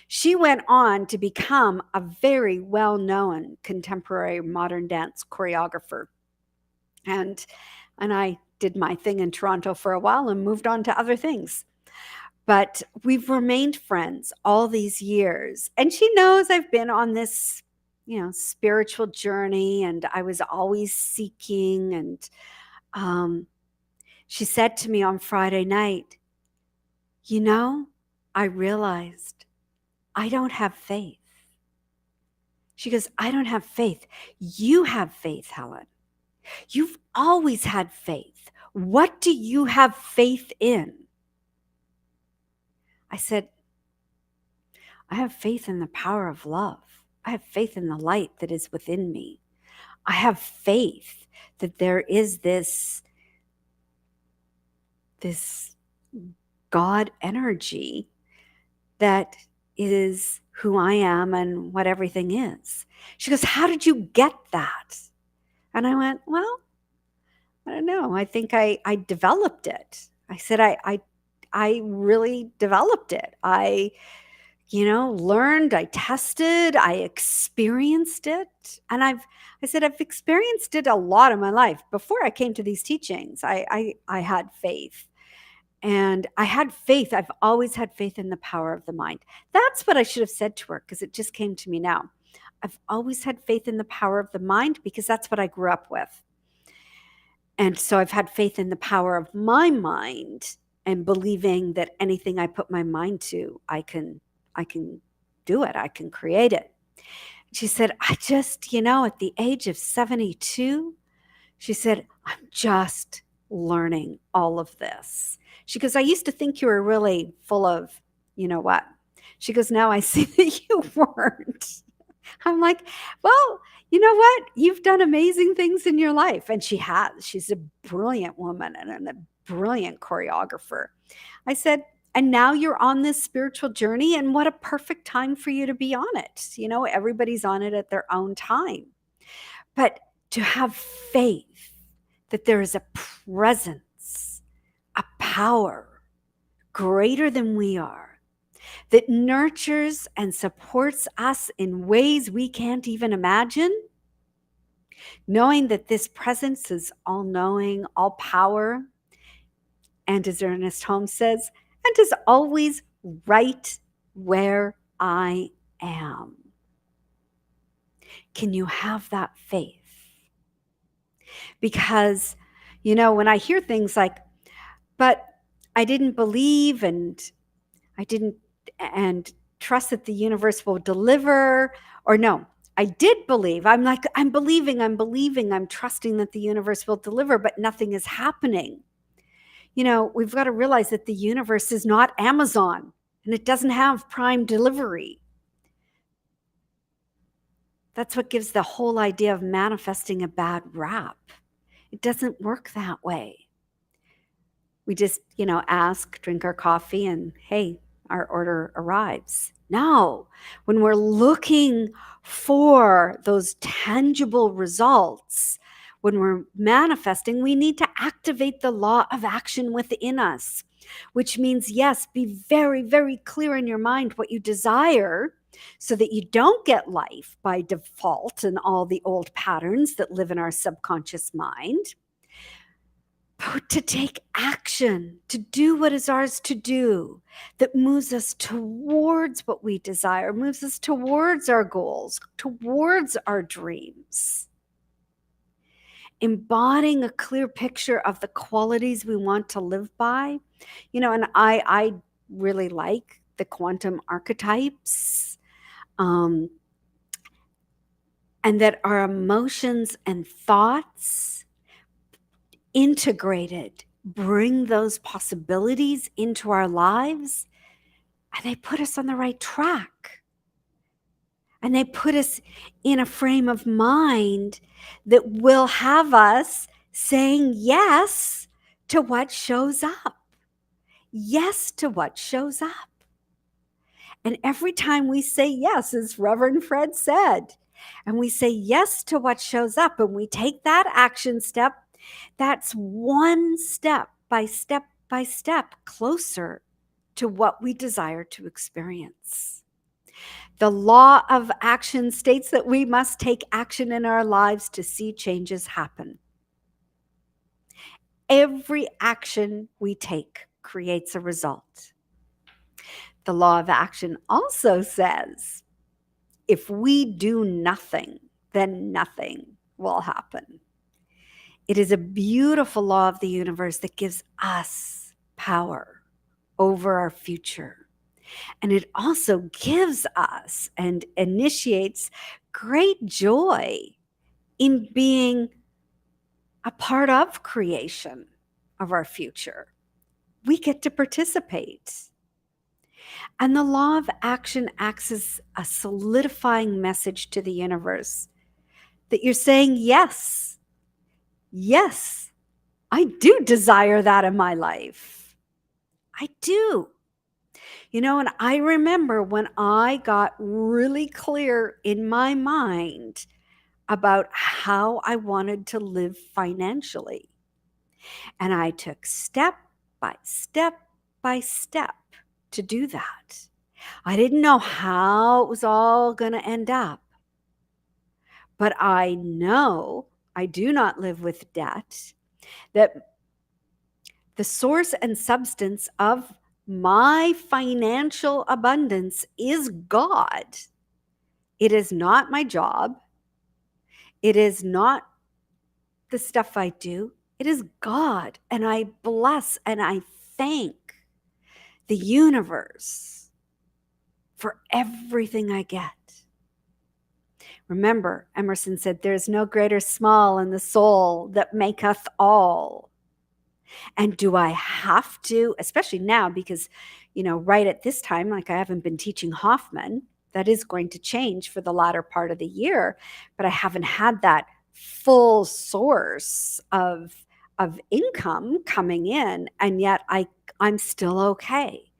She went on to become a very well-known contemporary modern dance choreographer. And I did my thing in Toronto for a while and moved on to other things. But we've remained friends all these years. And she knows I've been on this, spiritual journey, and I was always seeking. And she said to me on Friday night, I realized I don't have faith. She goes, I don't have faith. You have faith, Helen. You've always had faith. What do you have faith in? I said, I have faith in the power of love. I have faith in the light that is within me. I have faith that there is this God energy that is who I am and what everything is. She goes, how did you get that? And I went, well, I don't know. I think I developed it. I said, I really developed it. I learned, I tested, I experienced it. And I said, I've experienced it a lot in my life. Before I came to these teachings, I had faith. And I had faith. I've always had faith in the power of the mind. That's what I should have said to her, because it just came to me now. I've always had faith in the power of the mind because that's what I grew up with. And so I've had faith in the power of my mind and believing that anything I put my mind to, I can do it. I can create it. She said, I just, at the age of 72, she said, I'm just learning all of this. She goes, I used to think you were really full of, what? She goes, now I see that you weren't. I'm like, well, you know what? You've done amazing things in your life. And she has. She's a brilliant woman and a brilliant choreographer. I said, and now you're on this spiritual journey, and what a perfect time for you to be on it. Everybody's on it at their own time. But to have faith that there is a presence, a power greater than we are, that nurtures and supports us in ways we can't even imagine, knowing that this presence is all knowing, all power, and as Ernest Holmes says, and is always right where I am. Can you have that faith? Because, when I hear things like, but I didn't believe and trust that the universe will deliver, or no, I did believe. I'm like, I'm believing, I'm trusting that the universe will deliver, but nothing is happening. We've got to realize that the universe is not Amazon and it doesn't have prime delivery. That's what gives the whole idea of manifesting a bad rap. It doesn't work that way. We just, ask, drink our coffee, and hey, our order arrives. No, when we're looking for those tangible results, when we're manifesting, we need to activate the law of action within us, which means, yes, be very, very clear in your mind what you desire so that you don't get life by default and all the old patterns that live in our subconscious mind. But to take action, to do what is ours to do, that moves us towards what we desire, moves us towards our goals, towards our dreams. Embodying a clear picture of the qualities we want to live by. And I really like the quantum archetypes, and that our emotions and thoughts integrated bring those possibilities into our lives, and they put us on the right track. And they put us in a frame of mind that will have us saying yes to what shows up. Yes to what shows up. And every time we say yes, as Reverend Fred said, and we say yes to what shows up, and we take that action step, that's one step by step closer to what we desire to experience. The law of action states that we must take action in our lives to see changes happen. Every action we take creates a result. The law of action also says, if we do nothing, then nothing will happen. It is a beautiful law of the universe that gives us power over our future. And it also gives us and initiates great joy in being a part of creation of our future. We get to participate. And the law of action acts as a solidifying message to the universe that you're saying, yes, I do desire that in my life. I do. And I remember when I got really clear in my mind about how I wanted to live financially. And I took step by step by step to do that. I didn't know how it was all going to end up. But I know I do not live with debt, that the source and substance of my financial abundance is God. It is not my job. It is not the stuff I do. It is God. And I bless and I thank the universe for everything I get. Remember, Emerson said, there's no greater small in the soul that maketh all. And do I have to, especially now, because, right at this time, like I haven't been teaching Hoffman, that is going to change for the latter part of the year, but I haven't had that full source of income coming in, and yet I'm still okay.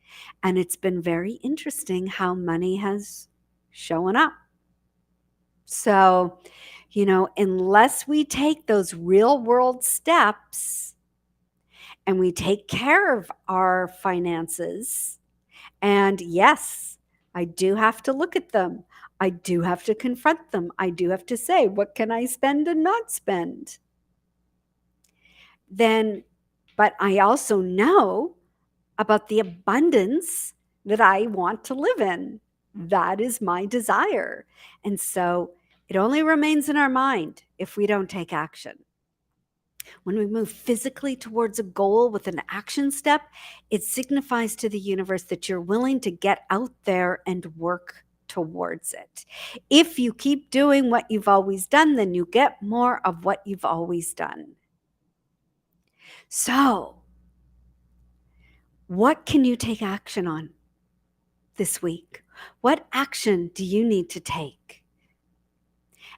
And it's been very interesting how money has shown up. So, unless we take those real world steps and we take care of our finances And yes, I do have to look at them. I do have to confront them. I do have to say, what can I spend and not spend? But I also know about the abundance that I want to live in. That is my desire. And so it only remains in our mind if we don't take action. When we move physically towards a goal with an action step, it signifies to the universe that you're willing to get out there and work towards it. If you keep doing what you've always done, then you get more of what you've always done. So, what can you take action on this week? What action do you need to take?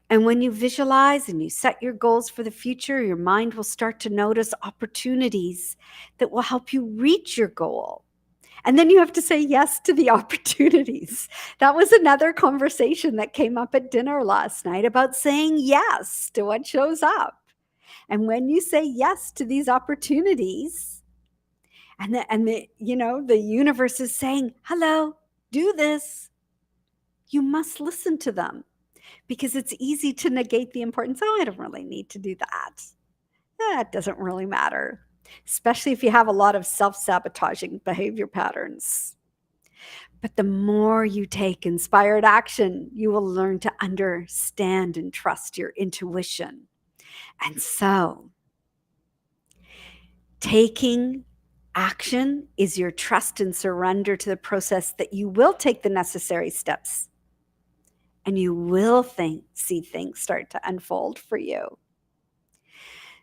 And when you visualize and you set your goals for the future, your mind will start to notice opportunities that will help you reach your goal. And then you have to say yes to the opportunities. That was another conversation that came up at dinner last night about saying yes to what shows up. And when you say yes to these opportunities, the universe is saying, hello, do this, you must listen to them. Because it's easy to negate the importance. Oh, I don't really need to do that. That doesn't really matter, especially if you have a lot of self-sabotaging behavior patterns. But the more you take inspired action, you will learn to understand and trust your intuition. And so, taking action is your trust and surrender to the process that you will take the necessary steps. And you will see things start to unfold for you.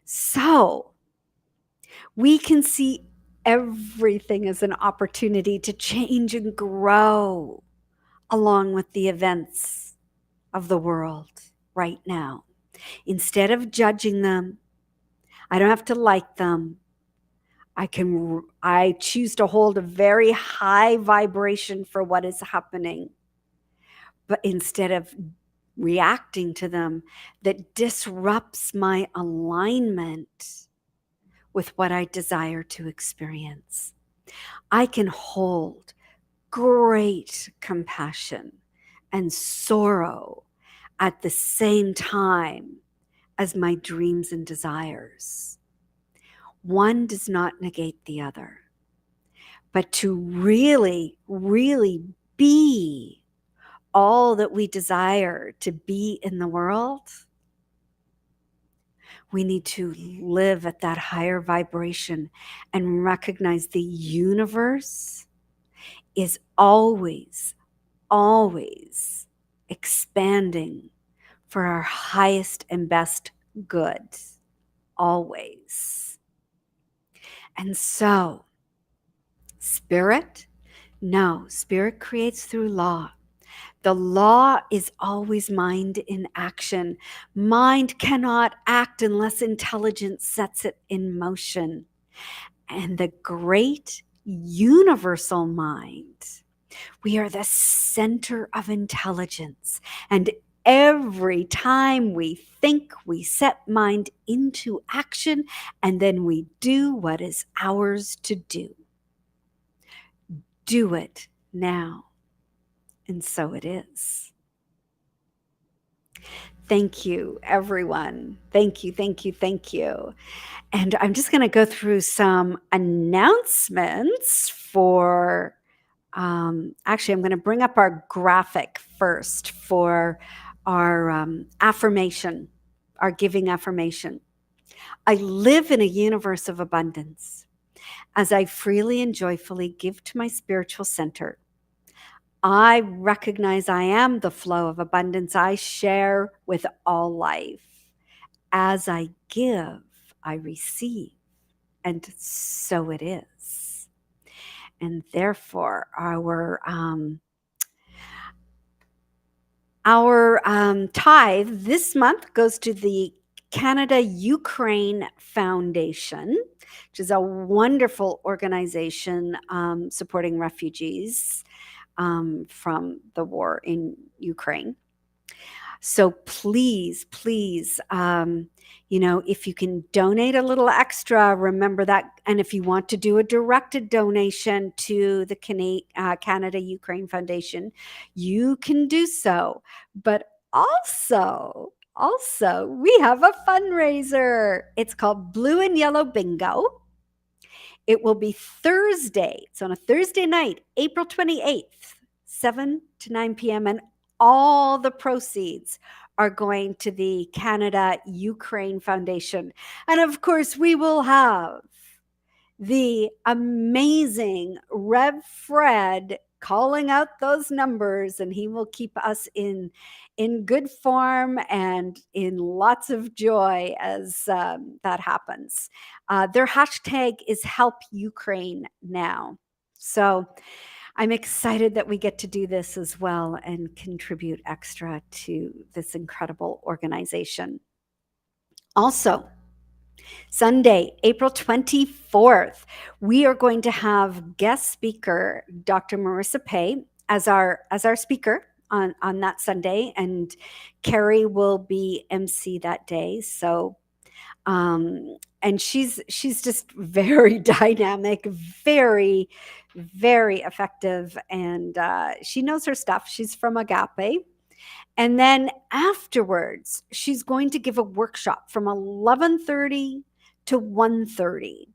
So we can see everything as an opportunity to change and grow along with the events of the world right now. Instead of judging them, I don't have to like them. I choose to hold a very high vibration for what is happening. But instead of reacting to them, that disrupts my alignment with what I desire to experience, I can hold great compassion and sorrow at the same time as my dreams and desires. One does not negate the other, but to really, really be all that we desire to be in the world, we need to live at that higher vibration and recognize the universe is always, always expanding for our highest and best good, always. And so, spirit creates through law. The law is always mind in action. Mind cannot act unless intelligence sets it in motion. And the great universal mind, we are the center of intelligence. And every time we think, we set mind into action, and then we do what is ours to do. Do it now. And so it is. Thank you, everyone. Thank you, thank you, thank you. And I'm just going to go through some announcements for, actually, I'm going to bring up our graphic first for our affirmation, our giving affirmation. I live in a universe of abundance. As I freely and joyfully give to my spiritual center, I recognize I am the flow of abundance I share with all life. As I give, I receive, and so it is. And therefore, our tithe this month goes to the Canada-Ukraine Foundation, which is a wonderful organization supporting refugees from the war in Ukraine. So please, please, if you can donate a little extra, remember that. And if you want to do a directed donation to the Canada Ukraine Foundation, you can do so. But also, we have a fundraiser. It's called Blue and Yellow Bingo. It will be Thursday. It's on a Thursday night, April 28th, 7 to 9 p.m. And all the proceeds are going to the Canada Ukraine Foundation. And of course, we will have the amazing Rev Fred calling out those numbers, and he will keep us in good form and in lots of joy as that happens. Their hashtag is Help Ukraine Now. So I'm excited that we get to do this as well and contribute extra to this incredible organization. Also, Sunday, April 24th, we are going to have guest speaker Dr. Marissa Pay as our speaker on that Sunday, and Carrie will be MC that day. So, and she's just very dynamic, very, very effective, and she knows her stuff. She's from Agape. And then afterwards, she's going to give a workshop from 11:30 to 1:30.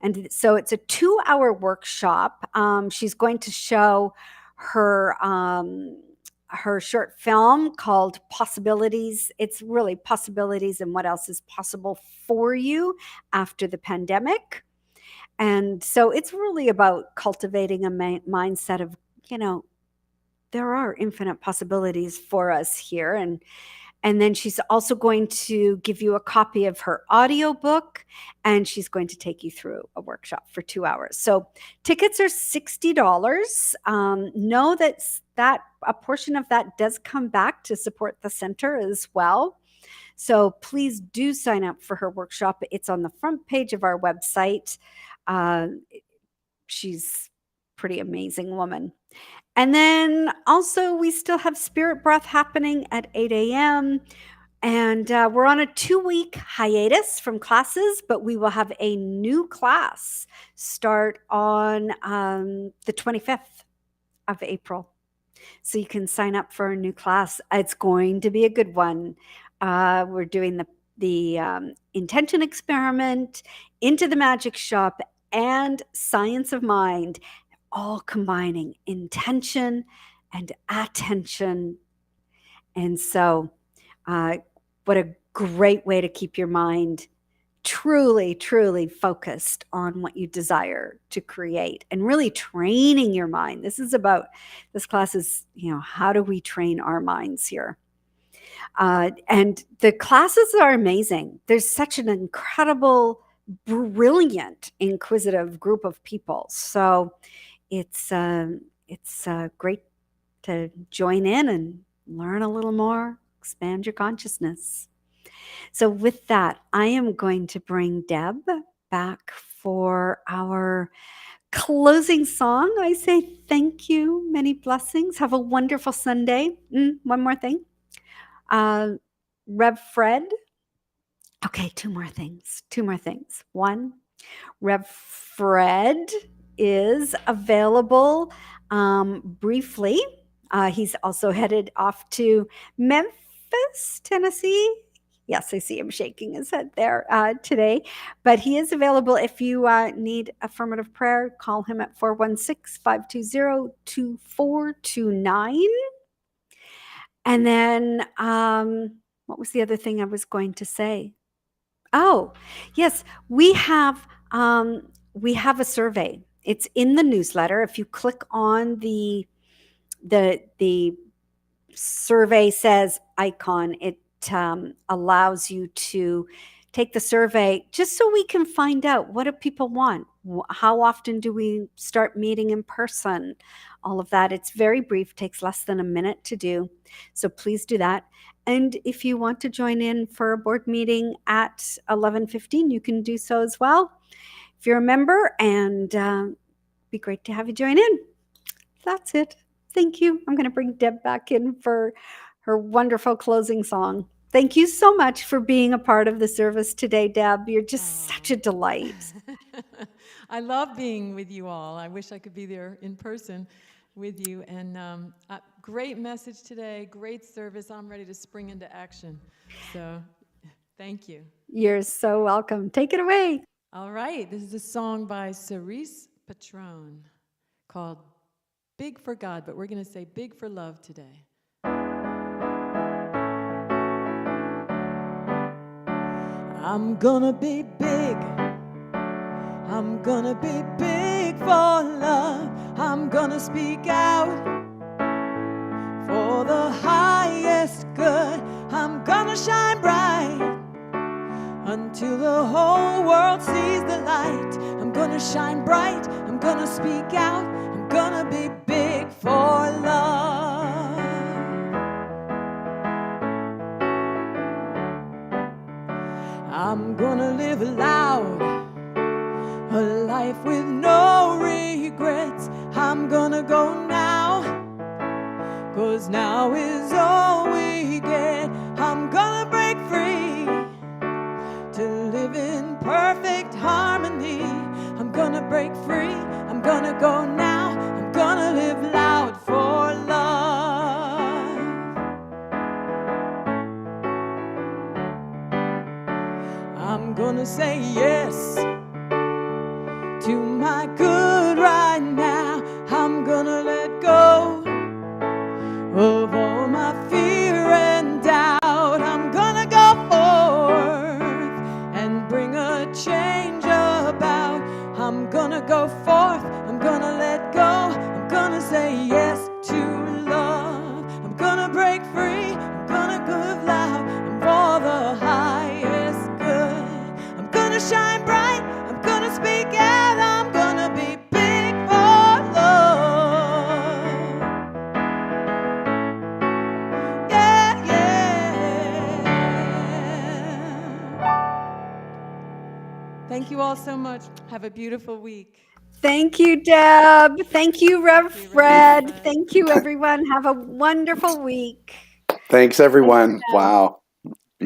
And so it's a 2-hour workshop. She's going to show her short film called Possibilities. It's really possibilities and what else is possible for you after the pandemic. And so it's really about cultivating a mindset of, there are infinite possibilities for us here. And then she's also going to give you a copy of her audiobook, and she's going to take you through a workshop for 2 hours. So tickets are $60. Know that a portion of that does come back to support the center as well. So please do sign up for her workshop. It's on the front page of our website. She's a pretty amazing woman. And then also we still have Spirit Breath happening at 8 a.m. And we're on a 2-week hiatus from classes, but we will have a new class start on the 25th of April. So you can sign up for a new class. It's going to be a good one. We're doing the intention experiment, Into the Magic Shop, and Science of Mind, all combining intention and attention. And so what a great way to keep your mind truly, truly focused on what you desire to create and really training your mind. This class is, how do we train our minds here? And the classes are amazing. There's such an incredible, brilliant, inquisitive group of people. So it's great to join in and learn a little more, expand your consciousness. So with that, I am going to bring Deb back for our closing song. I say thank you, many blessings. Have a wonderful Sunday. One more thing. Rev Fred. Okay, two more things. One, Rev Fred is available briefly. He's also headed off to Memphis, Tennessee. Yes, I see him shaking his head there today. But he is available if you need affirmative prayer. Call him at 416-520-2429. And then what was the other thing I was going to say? Oh, yes, we have a survey. It's in the newsletter. If you click on the survey says icon, it allows you to take the survey just so we can find out, what do people want? How often do we start meeting in person? All of that. It's very brief, takes less than a minute to do. So please do that. And if you want to join in for a board meeting at 11:15, you can do so as well if you're a member, and it'd be great to have you join in. That's it. Thank you. I'm going to bring Deb back in for her wonderful closing song. Thank you so much for being a part of the service today, Deb. You're just such a delight. I love being with you all. I wish I could be there in person with you. And great message today, great service. I'm ready to spring into action. So thank you. You're so welcome. Take it away. All right, this is a song by Cerise Patron called Big for God, but we're going to say Big for Love today. I'm gonna be big. I'm gonna be big for love. I'm gonna speak out for the highest good. I'm gonna shine bright until the whole world sees the light. I'm gonna shine bright. I'm gonna speak out. I'm gonna be big for love. I'm gonna live loud, a life with no regrets. I'm gonna go now, 'cause now is all we get. I'm gonna break free to live in perfect harmony. I'm gonna break free, I'm gonna go now. I'm gonna live loud for love. I'm gonna say yes to my good right now. I'm gonna let go of all my fear and doubt. I'm gonna go forth and bring a change about. I'm gonna go forth, I'm gonna let go. I'm gonna say yes to love. I'm gonna break free, I'm gonna live loud, and for the highest good. I'm gonna shine bright, I'm gonna speak out. I'm gonna be big for love. Yeah, yeah. Thank you all so much. Have a beautiful week. Thank you, Deb. Thank you, Rev Thank you, Fred. Rev. Thank you, everyone. Have a wonderful week. Thanks, everyone. Wow.